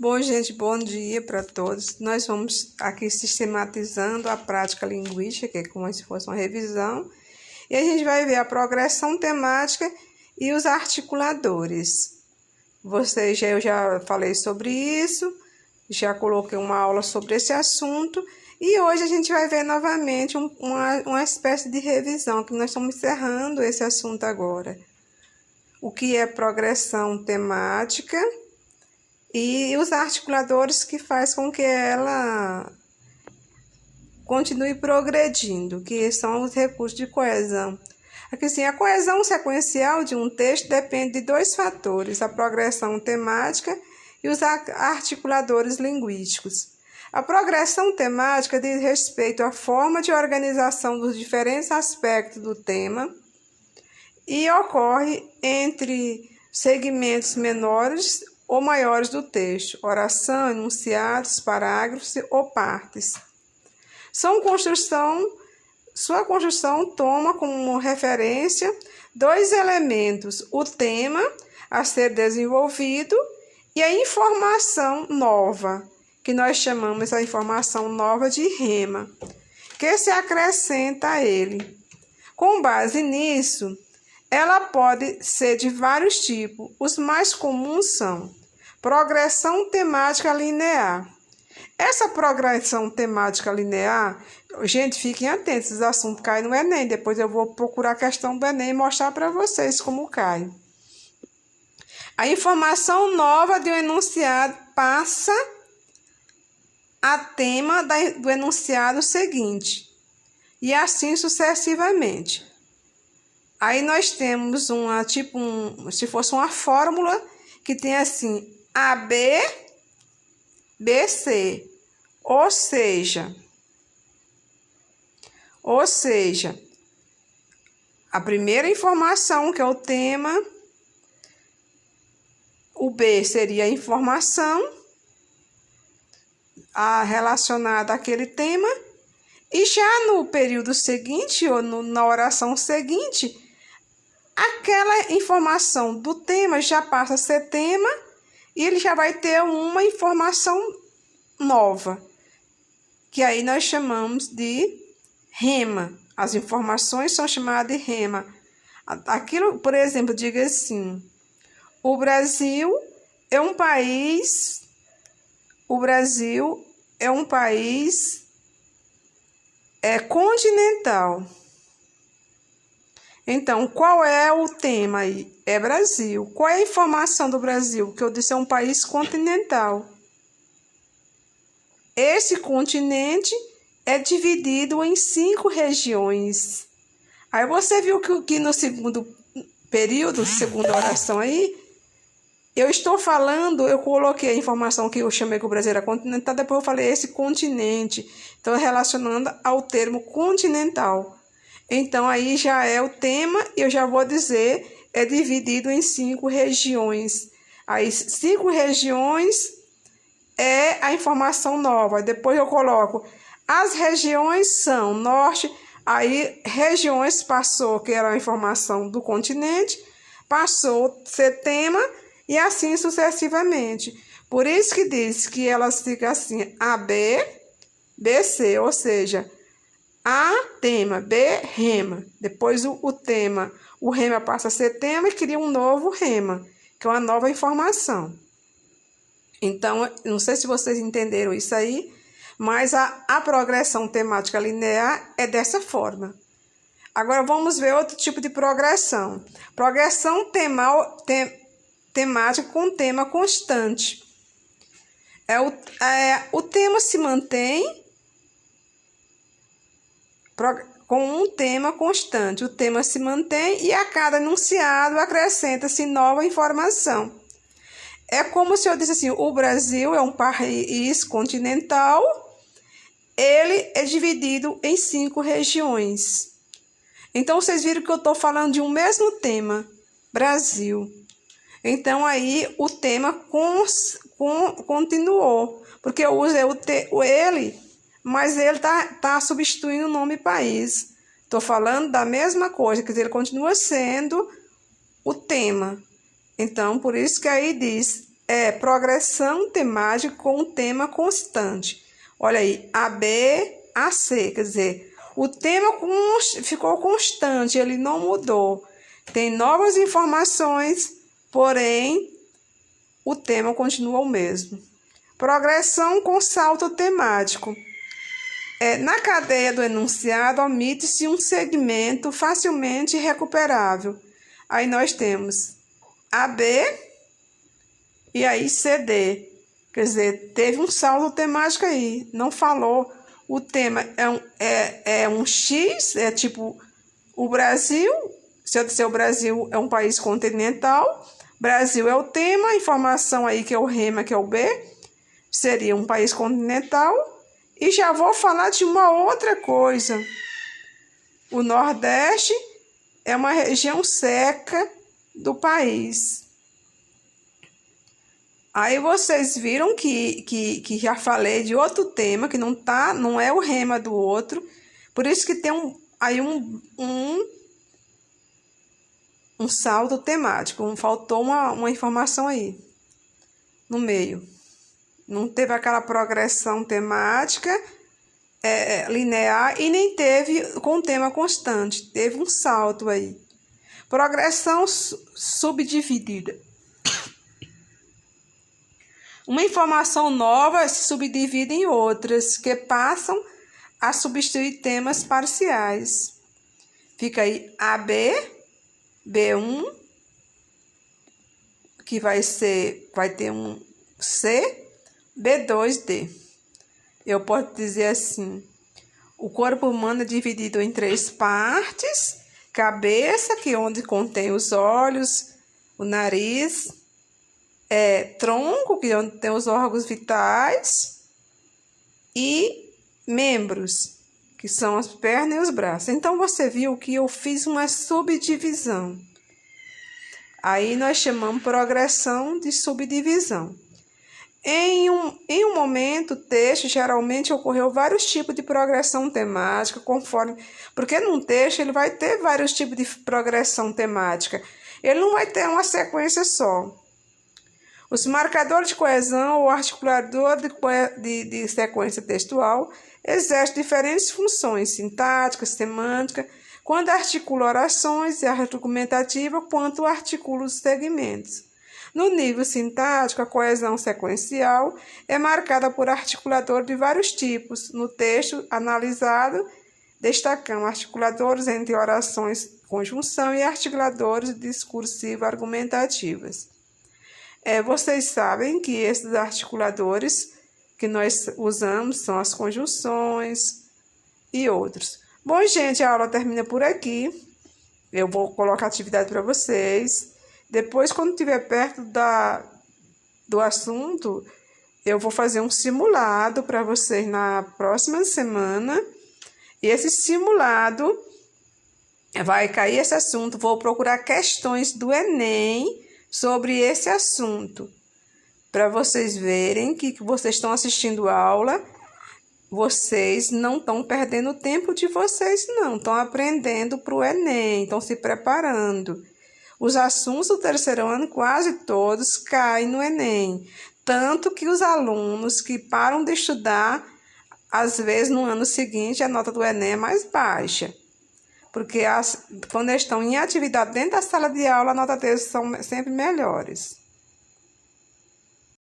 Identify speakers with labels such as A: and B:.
A: Bom, gente, bom dia para todos. Nós vamos aqui sistematizando a prática linguística, que é como se fosse uma revisão, e a gente vai ver a progressão temática e os articuladores. Eu já falei sobre isso, já coloquei uma aula sobre esse assunto, e hoje a gente vai ver novamente uma espécie de revisão, que nós estamos encerrando esse assunto agora. O que é progressão temática e os articuladores que faz com que ela continue progredindo, que são os recursos de coesão. Aqui sim, a coesão sequencial de um texto depende de dois fatores, a progressão temática e os articuladores linguísticos. A progressão temática diz respeito à forma de organização dos diferentes aspectos do tema e ocorre entre segmentos menores ou maiores do texto, oração, enunciados, parágrafos ou partes. Sua construção toma como referência dois elementos, o tema a ser desenvolvido e a informação nova, que nós chamamos a informação nova de rema, que se acrescenta a ele. Com base nisso, ela pode ser de vários tipos. Os mais comuns são progressão temática linear. Essa progressão temática linear, gente, fiquem atentos, os assuntos caem no Enem. Depois eu vou procurar a questão do Enem e mostrar para vocês como cai. A informação nova de um enunciado passa a tema do enunciado seguinte, e assim sucessivamente. Aí nós temos se fosse uma fórmula que tem assim, AB, BC, ou seja, a primeira informação, que é o tema, o B seria a informação relacionada àquele tema, e já no período seguinte, ou na oração seguinte, aquela informação do tema já passa a ser tema e ele já vai ter uma informação nova, que aí nós chamamos de rema. As informações são chamadas de rema. Aquilo, por exemplo, diga assim: o Brasil é um país continental. Então, qual é o tema aí? É Brasil. Qual é a informação do Brasil? Que eu disse é um país continental. Esse continente é dividido em 5 regiões. Aí você viu que no segundo período, segunda oração aí, eu coloquei a informação que eu chamei que o Brasil era continental, depois eu falei esse continente. Então, relacionando ao termo continental. Então, aí já é o tema, eu já vou dizer, é dividido em 5 regiões. Aí, 5 regiões é a informação nova. Depois eu coloco, as regiões são norte, aí regiões passou, que era a informação do continente, passou a ser tema e assim sucessivamente. Por isso que diz que elas ficam assim, AB, BC, ou seja, A, tema, B, rema. Depois o rema passa a ser tema e cria um novo rema, que é uma nova informação. Então, não sei se vocês entenderam isso aí, mas a progressão temática linear é dessa forma. Agora, vamos ver outro tipo de progressão. Progressão temática com tema constante. O tema se mantém com um tema constante. O tema se mantém e a cada enunciado acrescenta-se nova informação. É como se eu disse assim, o Brasil é um país continental, ele é dividido em 5 regiões. Então, vocês viram que eu estou falando de um mesmo tema, Brasil. Então, aí o tema continuou, porque eu usei ele, mas ele tá substituindo o nome país. Estou falando da mesma coisa, quer dizer, ele continua sendo o tema. Então, por isso que aí diz é progressão temática com um tema constante. Olha aí, AB a C, quer dizer, o tema ficou constante, ele não mudou. Tem novas informações, porém, o tema continua o mesmo. Progressão com salto temático. Na cadeia do enunciado, omite-se um segmento facilmente recuperável. Aí nós temos AB e aí CD. Quer dizer, teve um salto temático aí, não falou. O tema é um X, é tipo o Brasil. Se eu disser o Brasil é um país continental, Brasil é o tema, informação aí que é o rema, que é o B, seria um país continental. E já vou falar de uma outra coisa. O Nordeste é uma região seca do país. Aí vocês viram que já falei de outro tema, que não é o rema do outro. Por isso que tem um salto temático. Faltou uma informação aí, no meio. Não teve aquela progressão temática linear e nem teve com tema constante. Teve um salto aí. Progressão subdividida. Uma informação nova se subdivide em outras que passam a substituir temas parciais. Fica aí AB, B1, que vai ter um C, B2D. Eu posso dizer assim: o corpo humano é dividido em 3 partes: cabeça, que é onde contém os olhos, o nariz, tronco, que é onde tem os órgãos vitais, e membros, que são as pernas e os braços. Então, você viu que eu fiz uma subdivisão. Aí nós chamamos progressão de subdivisão. Em um momento, o texto geralmente ocorreu vários tipos de progressão temática, porque num texto ele vai ter vários tipos de progressão temática. Ele não vai ter uma sequência só. Os marcadores de coesão ou articulador de sequência textual exercem diferentes funções sintáticas, semânticas, quando articula orações e argumentativa, quanto articula os segmentos. No nível sintático, a coesão sequencial é marcada por articuladores de vários tipos. No texto analisado, destacamos articuladores entre orações, conjunção e articuladores discursivo-argumentativas. Vocês sabem que esses articuladores que nós usamos são as conjunções e outros. Bom, gente, a aula termina por aqui. Eu vou colocar atividade para vocês. Depois, quando estiver perto do assunto, eu vou fazer um simulado para vocês na próxima semana. E esse simulado vai cair esse assunto. Vou procurar questões do Enem sobre esse assunto, para vocês verem que vocês estão assistindo aula, vocês não estão perdendo o tempo de vocês, não. Estão aprendendo para o Enem, estão se preparando. Os assuntos do terceiro ano, quase todos, caem no Enem. Tanto que os alunos que param de estudar, às vezes no ano seguinte, a nota do Enem é mais baixa. Porque quando eles estão em atividade dentro da sala de aula, a nota deles são sempre melhores.